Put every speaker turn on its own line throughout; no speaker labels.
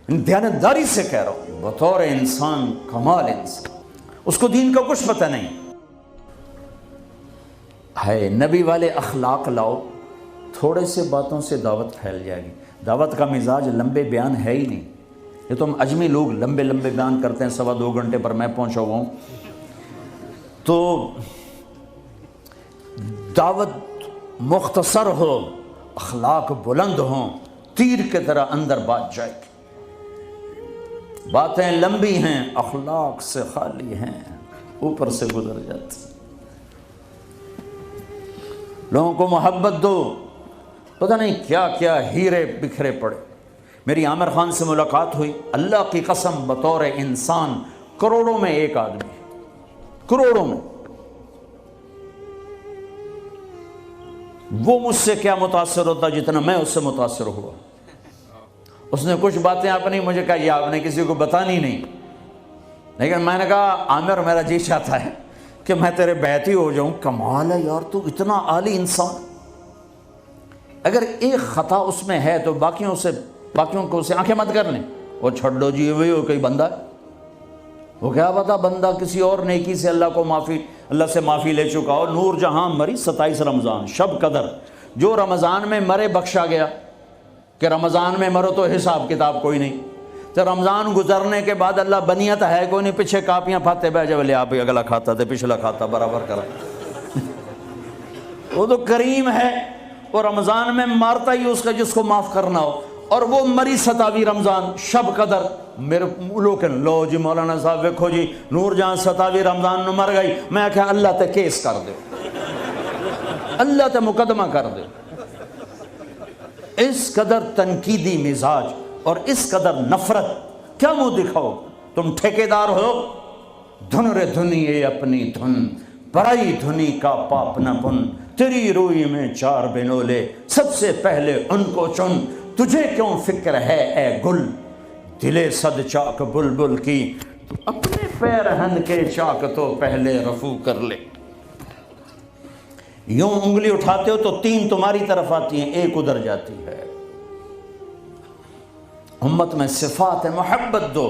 دیانتداری سے کہہ رہا ہوں، بطور انسان کمال انسان، اس کو دین کا کچھ پتہ نہیں ہے۔ نبی والے اخلاق لاؤ، تھوڑے سے باتوں سے دعوت پھیل جائے گی۔ دعوت کا مزاج لمبے بیان ہے ہی نہیں، یہ تو ہم اجمی لوگ لمبے لمبے بیان کرتے ہیں، 2.25 گھنٹے پر میں پہنچا ہوا ہوں۔ تو دعوت مختصر ہو، اخلاق بلند ہوں، تیر کی طرح اندر بات جائے گی۔ باتیں لمبی ہیں، اخلاق سے خالی ہیں، اوپر سے گزر جاتی۔ لوگوں کو محبت دو، پتہ نہیں کیا کیا ہیرے بکھرے پڑے۔ میری عامر خان سے ملاقات ہوئی، اللہ کی قسم بطور انسان کروڑوں میں ایک آدمی، کروڑوں میں۔ وہ مجھ سے کیا متاثر ہوتا جتنا میں اس سے متاثر ہوا۔ اس نے کچھ باتیں اپنی مجھے کہا، یہ آپ نے کسی کو بتانی نہیں، لیکن میں نے کہا عامر میرا جی چاہتا ہے کہ میں تیرے بیعتی ہو جاؤں۔ کمال ہے یار، تو اتنا عالی انسان، اگر ایک خطا اس میں ہے تو باقیوں کو اسے آنکھیں مت کر لیں، وہ چھوڑ دو جی، وہی ہو کوئی بندہ ہے، وہ کیا پتا بندہ کسی اور نیکی سے اللہ سے معافی لے چکا ہو۔ نور جہاں مری 27 رمضان شب قدر، جو رمضان میں مرے بخشا گیا، کہ رمضان میں مرو تو حساب کتاب کوئی نہیں، تو رمضان گزرنے کے بعد اللہ بنیت ہے کوئی نہیں، پیچھے کاپیاں پھاتے بہ جب لے آپ اگلا کھاتا تھے پچھلا کھاتا برابر کرا۔ وہ تو کریم ہے، وہ رمضان میں مارتا ہی اس کا جس کو معاف کرنا ہو، اور وہ مری 27 رمضان شب قدر۔ میرے لوگ لو جی مولانا صاحب ویکھو جی نور جہاں 27 رمضان نو مر گئی، میں کہا اللہ تے کیس کر دے، اللہ تے مقدمہ کر دے۔ اس قدر تنقیدی مزاج اور اس قدر نفرت، کیا منہ دکھاؤ؟ تم ٹھیکیدار ہو، دھن رے دھنیے اپنی دھن، پرائی دھنی کا پاپ نہ بن، تیری روئی میں 4 بنولے، سب سے پہلے ان کو چن، تجھے کیوں فکر ہے اے گل، دلے صد چاک بلبل کی، اپنے پیرہن کے چاک تو پہلے رفو کر لے۔ یوں انگلی اٹھاتے ہو تو 3 تمہاری طرف آتی ہیں، 1 ادھر جاتی ہے۔ امت میں صفات محبت دو،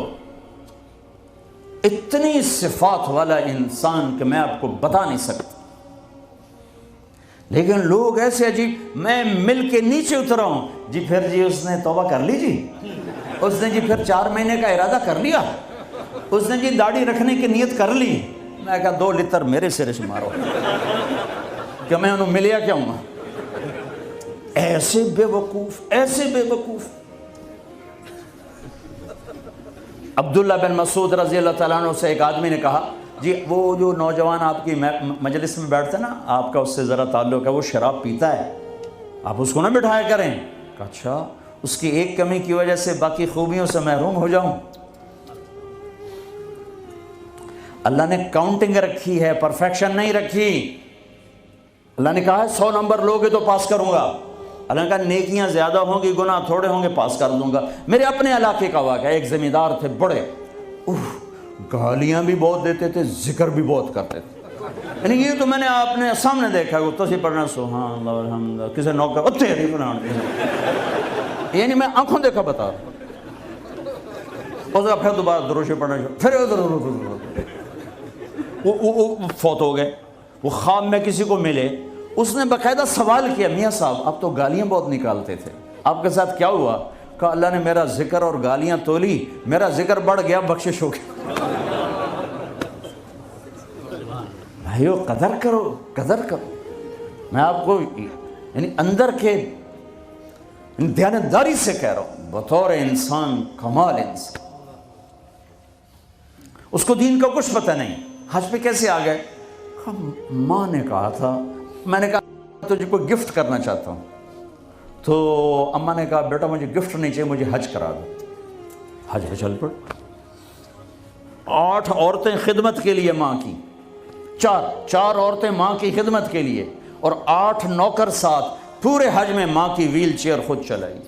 اتنی صفات والا انسان کہ میں آپ کو بتا نہیں سکتا، لیکن لوگ ایسے عجیب، میں مل کے نیچے اترا ہوں جی، پھر جی اس نے توبہ کر لی، جی اس نے جی پھر 4 مہینے کا ارادہ کر لیا، اس نے جی داڑھی رکھنے کی نیت کر لی۔ میں کہا 2 لتر میرے سرے سے مارو کہ میں انہوں ملیا کیا ہوں۔ ایسے بے وقوف، ایسے بے وقوف۔ عبداللہ بن مسعود رضی اللہ تعالیٰ عنہ سے ایک آدمی نے کہا، جی وہ جو نوجوان آپ کی مجلس میں بیٹھتے نا، آپ کا اس سے ذرا تعلق ہے، وہ شراب پیتا ہے، آپ اس کو نہ بٹھایا کریں۔ کہا اچھا، اس کی ایک کمی کی وجہ سے باقی خوبیوں سے محروم ہو جاؤں؟ اللہ نے کاؤنٹنگ رکھی ہے، پرفیکشن نہیں رکھی۔ اللہ نے کہا ہے 100 نمبر لوگے تو پاس کروں گا، اللہ نے کہا نیکیاں زیادہ ہوں گی گناہ تھوڑے ہوں گے، پاس کر دوں گا۔ میرے اپنے علاقے کا واقعہ، ایک زمیندار تھے بڑے، گالیاں بھی بہت دیتے تھے، ذکر بھی بہت کرتے تھے، یعنی یہ تو میں نے آپ نے سامنے دیکھا، وہ تسی پڑھنا سبحان اللہ الحمد للہ، کسی نوکر اتھے نہیں پڑھنا، یعنی میں آنکھوں دیکھا بتا رہا ہوں۔ اس کا پھر دوبارہ دروشی پڑھنا، پھر وہ فوت ہو گئے۔ وہ خواب میں کسی کو ملے، اس نے باقاعدہ سوال کیا، میاں صاحب آپ تو گالیاں بہت نکالتے تھے، آپ کے ساتھ کیا ہوا؟ کہا اللہ نے میرا ذکر اور گالیاں تولی، میرا ذکر بڑھ گیا، بخشش ہو گیا۔ بھائیو قدر کرو، قدر کرو۔ میں آپ کو یعنی اندر کے دیانتداری سے کہہ رہا ہوں، بطور انسان کمال انسان، اس کو دین کا کچھ پتہ نہیں۔ حج پہ کیسے آ گئے؟ ماں نے کہا تھا، میں نے کہا تجھے کوئی گفٹ کرنا چاہتا ہوں، تو اماں نے کہا بیٹا مجھے گفٹ نہیں چاہیے، مجھے حج کرا دو۔ حج پہ چل پڑ۔ 8 عورتیں خدمت کے لیے ماں کی، 4 عورتیں ماں کی خدمت کے لیے، اور 8 نوکر ساتھ، پورے حج میں ماں کی ویل چیئر خود چلائی،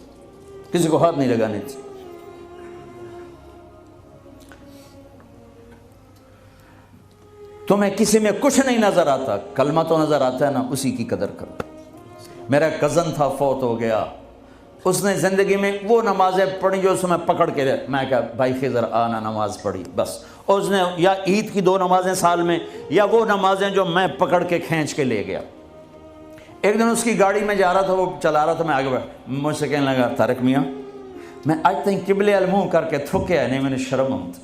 کسی کو ہاتھ نہیں لگانے تھی۔ تمہیں کسی میں کچھ نہیں نظر آتا، کلمہ تو نظر آتا ہے نا، اسی کی قدر کرو۔ میرا کزن تھا، فوت ہو گیا، اس نے زندگی میں وہ نمازیں پڑھی جو اس میں پکڑ کے میں کہا بھائی خضر آنا نماز پڑھی بس. اس نے یا عید کی 2 نمازیں سال میں یا وہ نمازیں جو میں پکڑ کے کھینچ کے لے گیا. ایک دن اس کی گاڑی میں جا رہا تھا, وہ چلا رہا تھا, میں آگے مجھ سے کہنے لگا طارق میاں میں آج تک قبلے المنہ کر کے تھکیا نہیں, میں نے شرم آتا.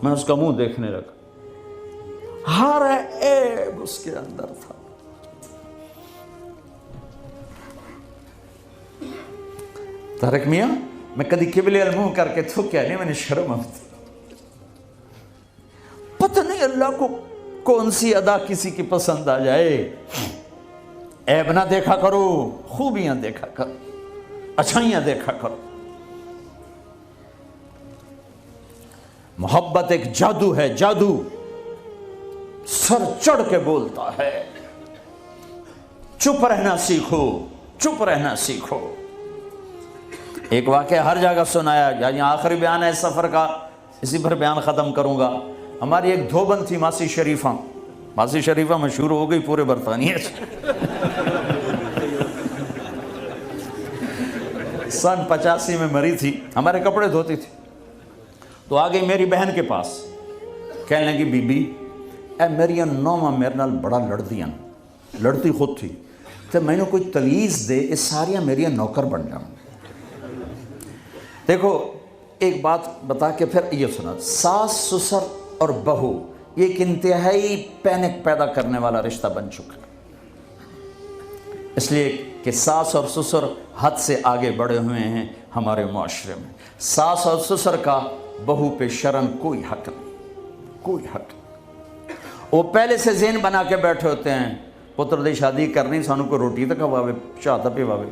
میں اس کا منہ دیکھنے لگا, ہر عیب اس کے اندر تھا. طارق میاں میں کدی قبلے المنہ کر کے تھکیا نہیں, میں نے شرم آتا. پتہ نہیں اللہ کو کون سی ادا کسی کی پسند آ جائے. عیب نہ دیکھا کرو, خوبیاں دیکھا کرو, اچھائیاں دیکھا کرو. محبت ایک جادو ہے, جادو سر چڑھ کے بولتا ہے. چپ رہنا سیکھو, چپ رہنا سیکھو. ایک واقعہ ہر جگہ سنایا, یعنی آخری بیان ہے اس سفر کا, اسی پر بیان ختم کروں گا. ہماری ایک دھوبن تھی ماسی شریفہ. ماسی شریفہ مشہور ہو گئی پورے برطانیہ سے. سن 85 میں مری تھی, ہمارے کپڑے دھوتی تھی. تو آ گئی میری بہن کے پاس, کہنے لگی بی بی اے میری نوما میرے نال بڑا لڑدیاں, لڑتی خود تھی, تو میں نے کوئی تلیز دے اس ساریاں میری نوکر بن جاؤں. دیکھو ایک بات بتا کے پھر یہ سنا, ساس سسر اور بہو یہ ایک انتہائی پینک پیدا کرنے والا رشتہ بن چکا ہے. اس لیے کہ ساس اور سسر حد سے آگے بڑھے ہوئے ہیں ہمارے معاشرے میں. ساس اور سسر کا بہو پہ شرن کوئی حق نہیں, کوئی حق نہیں. وہ پہلے سے ذہن بنا کے بیٹھے ہوتے ہیں, پتر دی شادی کرنی سانو کو روٹی تک کھواوے, چاہ تک پیواوے.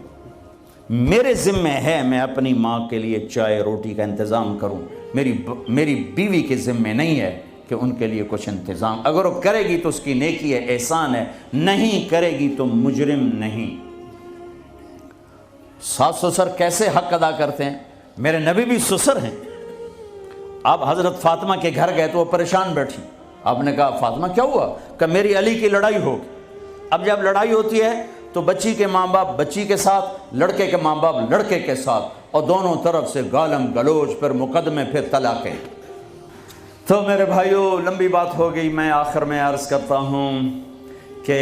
میرے ذمہ ہے میں اپنی ماں کے لیے چائے روٹی کا انتظام کروں. میری بیوی کے ذمہ نہیں ہے کہ ان کے لیے کچھ انتظام. اگر وہ کرے گی تو اس کی نیکی ہے, احسان ہے, نہیں کرے گی تو مجرم نہیں. ساس سسر کیسے حق ادا کرتے ہیں؟ میرے نبی بھی سسر ہیں. آپ حضرت فاطمہ کے گھر گئے تو وہ پریشان بیٹھی. آپ نے کہا فاطمہ کیا ہوا؟ کہ میری علی کی لڑائی ہوگی. اب جب لڑائی ہوتی ہے تو بچی کے ماں باپ بچی کے ساتھ, لڑکے کے ماں باپ لڑکے کے ساتھ, اور دونوں طرف سے گالم گلوچ, پھر مقدمے, پھر طلاقیں. تو میرے بھائیو لمبی بات ہو گئی, میں آخر میں عرض کرتا ہوں کہ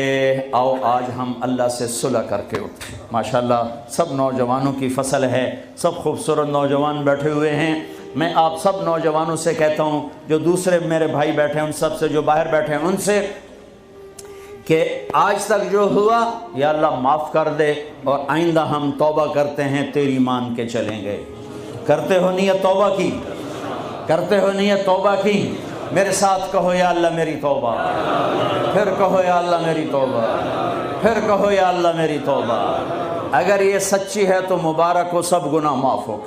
آؤ آج ہم اللہ سے صلح کر کے اٹھیں. ماشاءاللہ سب نوجوانوں کی فصل ہے, سب خوبصورت نوجوان بیٹھے ہوئے ہیں. میں آپ سب نوجوانوں سے کہتا ہوں, جو دوسرے میرے بھائی بیٹھے ہیں ان سب سے, جو باہر بیٹھے ہیں ان سے, کہ آج تک جو ہوا یا اللہ معاف کر دے, اور آئندہ ہم توبہ کرتے ہیں, تیری مان کے چلیں گے. کرتے ہو نیت توبہ کی؟ کرتے ہو نیت توبہ کی؟ میرے ساتھ کہو یا اللہ میری توبہ, پھر کہو یا اللہ میری توبہ, پھر کہو یا اللہ میری توبہ. اگر یہ سچی ہے تو مبارک ہو, سب گناہ معاف ہو.